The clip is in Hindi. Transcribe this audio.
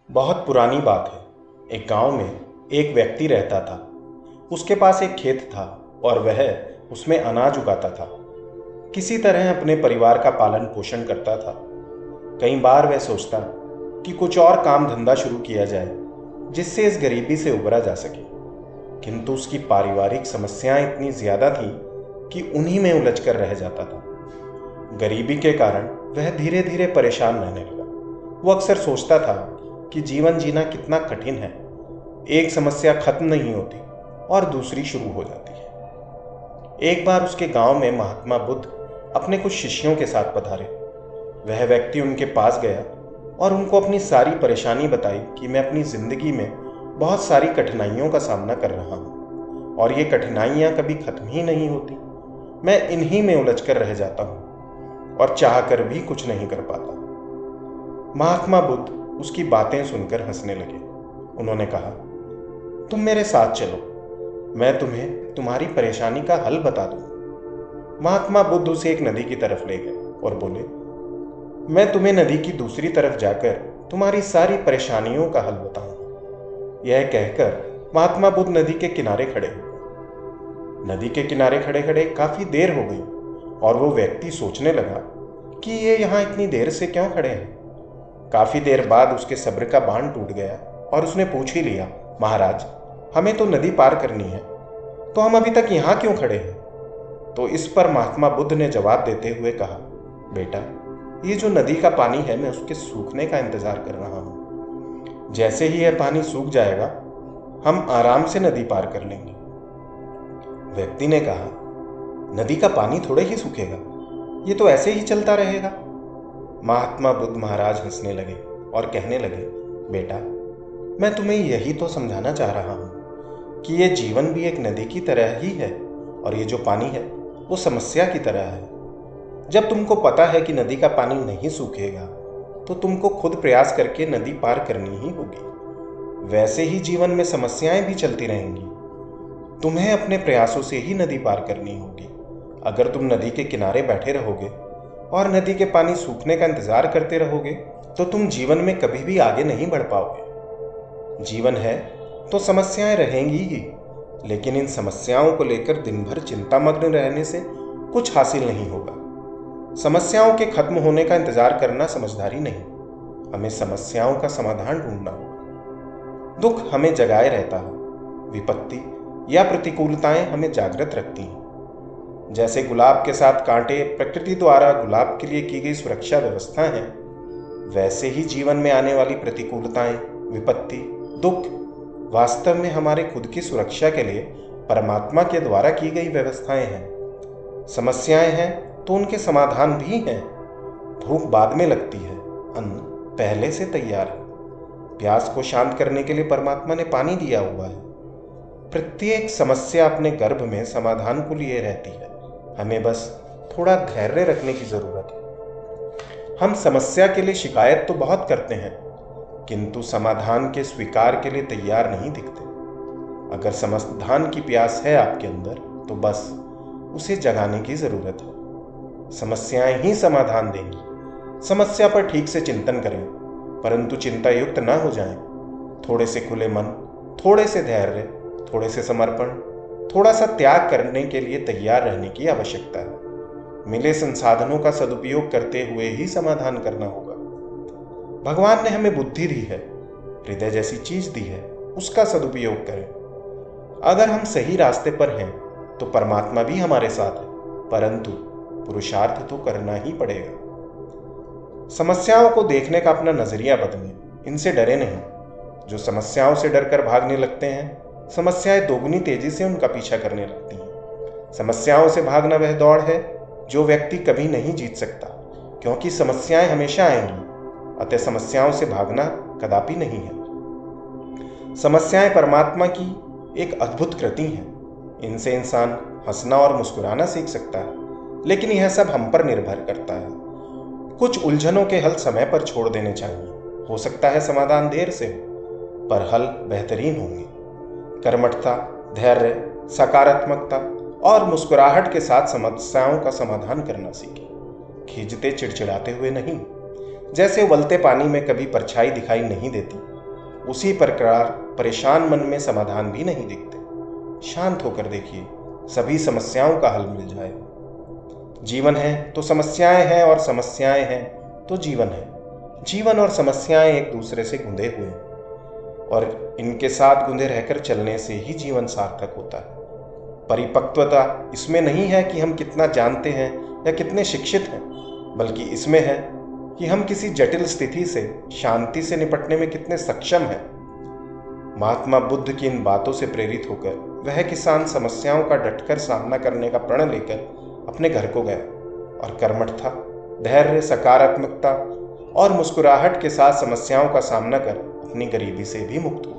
बहुत पुरानी बात है। एक गांव में एक व्यक्ति रहता था। उसके पास एक खेत था और वह उसमें अनाज उगाता था। किसी तरह अपने परिवार का पालन पोषण करता था। कई बार वह सोचता कि कुछ और काम धंधा शुरू किया जाए जिससे इस गरीबी से उबरा जा सके, किंतु उसकी पारिवारिक समस्याएं इतनी ज्यादा थीं कि उन्हीं में उलझकर रह जाता था। गरीबी के कारण वह धीरे धीरे परेशान रहने लगा। वो अक्सर सोचता था कि जीवन जीना कितना कठिन है। एक समस्या खत्म नहीं होती और दूसरी शुरू हो जाती है। एक बार उसके गांव में महात्मा बुद्ध अपने कुछ शिष्यों के साथ पधारे। वह व्यक्ति उनके पास गया और उनको अपनी सारी परेशानी बताई कि मैं अपनी जिंदगी में बहुत सारी कठिनाइयों का सामना कर रहा हूँ और ये कठिनाइयाँ कभी खत्म ही नहीं होती। मैं इन्हीं में उलझकर रह जाता हूँ और चाह कर भी कुछ नहीं कर पाता। महात्मा बुद्ध उसकी बातें सुनकर हंसने लगे। उन्होंने कहा, तुम मेरे साथ चलो, मैं तुम्हें तुम्हारी परेशानी का हल बता दूं। महात्मा बुद्ध उसे एक नदी की तरफ ले गए और बोले, मैं तुम्हें नदी की दूसरी तरफ जाकर तुम्हारी सारी परेशानियों का हल बताऊंगा। यह कहकर महात्मा बुद्ध नदी के किनारे खड़े हो गए। नदी के किनारे खड़े खड़े काफी देर हो गई और वो व्यक्ति सोचने लगा कि ये यहाँ इतनी देर से क्यों खड़े हैं। काफी देर बाद उसके सब्र का बांध टूट गया और उसने पूछ ही लिया, महाराज, हमें तो नदी पार करनी है, तो हम अभी तक यहाँ क्यों खड़े हैं? तो इस पर महात्मा बुद्ध ने जवाब देते हुए कहा, बेटा, ये जो नदी का पानी है, मैं उसके सूखने का इंतजार कर रहा हूँ। जैसे ही यह पानी सूख जाएगा, हम आराम से नदी पार कर लेंगे। व्यक्ति ने कहा, नदी का पानी थोड़े ही सूखेगा, ये तो ऐसे ही चलता रहेगा। महात्मा बुद्ध महाराज हंसने लगे और कहने लगे, बेटा, मैं तुम्हें यही तो समझाना चाह रहा हूँ कि ये जीवन भी एक नदी की तरह ही है और ये जो पानी है वो समस्या की तरह है। जब तुमको पता है कि नदी का पानी नहीं सूखेगा तो तुमको खुद प्रयास करके नदी पार करनी ही होगी। वैसे ही जीवन में समस्याएं भी चलती रहेंगी। तुम्हें अपने प्रयासों से ही नदी पार करनी होगी। अगर तुम नदी के किनारे बैठे रहोगे और नदी के पानी सूखने का इंतजार करते रहोगे तो तुम जीवन में कभी भी आगे नहीं बढ़ पाओगे। जीवन है तो समस्याएं रहेंगी ही, लेकिन इन समस्याओं को लेकर दिन भर चिंतामग्न रहने से कुछ हासिल नहीं होगा। समस्याओं के खत्म होने का इंतजार करना समझदारी नहीं, हमें समस्याओं का समाधान ढूंढना होगा। दुख हमें जगाए रहता है, विपत्ति या प्रतिकूलताएं हमें जागृत रखती हैं। जैसे गुलाब के साथ कांटे प्रकृति द्वारा गुलाब के लिए की गई सुरक्षा व्यवस्था है, वैसे ही जीवन में आने वाली प्रतिकूलताएं, विपत्ति, दुख वास्तव में हमारे खुद की सुरक्षा के लिए परमात्मा के द्वारा की गई व्यवस्थाएं हैं। समस्याएं हैं तो उनके समाधान भी हैं। भूख बाद में लगती है, अन्न पहले से तैयार है। प्यास को शांत करने के लिए परमात्मा ने पानी दिया हुआ है। प्रत्येक समस्या अपने गर्भ में समाधान को लिए रहती है। हमें बस थोड़ा धैर्य रखने की जरूरत है। हम समस्या के लिए शिकायत तो बहुत करते हैं, किंतु समाधान के स्वीकार के लिए तैयार नहीं दिखते। अगर समाधान की प्यास है आपके अंदर तो बस उसे जगाने की जरूरत है। समस्याएं ही समाधान देंगी। समस्या पर ठीक से चिंतन करें, परंतु चिंता युक्त ना हो जाएं। थोड़े से खुले मन, थोड़े से धैर्य, थोड़े से समर्पण, थोड़ा सा त्याग करने के लिए तैयार रहने की आवश्यकता है। मिले संसाधनों का सदुपयोग करते हुए ही समाधान करना होगा। भगवान ने हमें बुद्धि दी है, हृदय जैसी चीज दी है, उसका सदुपयोग करें। अगर हम सही रास्ते पर हैं तो परमात्मा भी हमारे साथ है, परंतु पुरुषार्थ तो करना ही पड़ेगा। समस्याओं को देखने का अपना नजरिया बदलें, इनसे डरे नहीं। जो समस्याओं से डरकर भागने लगते हैं, समस्याएं दोगुनी तेजी से उनका पीछा करने लगती हैं। समस्याओं से भागना वह दौड़ है जो व्यक्ति कभी नहीं जीत सकता, क्योंकि समस्याएं हमेशा आएंगी। अतः समस्याओं से भागना कदापि नहीं है। समस्याएं परमात्मा की एक अद्भुत कृति हैं। इनसे इंसान हंसना और मुस्कुराना सीख सकता है, लेकिन यह सब हम पर निर्भर करता है। कुछ उलझनों के हल समय पर छोड़ देने चाहिए। हो सकता है समाधान देर से हो, पर हल बेहतरीन होंगे। कर्मठता, धैर्य, सकारात्मकता और मुस्कुराहट के साथ समस्याओं का समाधान करना सीखें। खींचते चिड़चिड़ाते हुए नहीं। जैसे उबलते पानी में कभी परछाई दिखाई नहीं देती, उसी प्रकार परेशान मन में समाधान भी नहीं दिखते। शांत होकर देखिए, सभी समस्याओं का हल मिल जाए। जीवन है तो समस्याएं हैं और समस्याएं हैं तो जीवन है। जीवन और समस्याएं एक दूसरे से गुंदे हुए हैं और इनके साथ गुंदे रहकर चलने से ही जीवन सार्थक होता है। परिपक्वता इसमें नहीं है कि हम कितना जानते हैं या कितने शिक्षित हैं, बल्कि इसमें है कि हम किसी जटिल स्थिति से शांति से निपटने में कितने सक्षम हैं। महात्मा बुद्ध की इन बातों से प्रेरित होकर वह किसान समस्याओं का डटकर सामना करने का प्रण लेकर अपने घर को गया और कर्मठ था। धैर्य, सकारात्मकता और मुस्कुराहट के साथ समस्याओं का सामना कर अपनी गरीबी से भी मुक्त हुआ।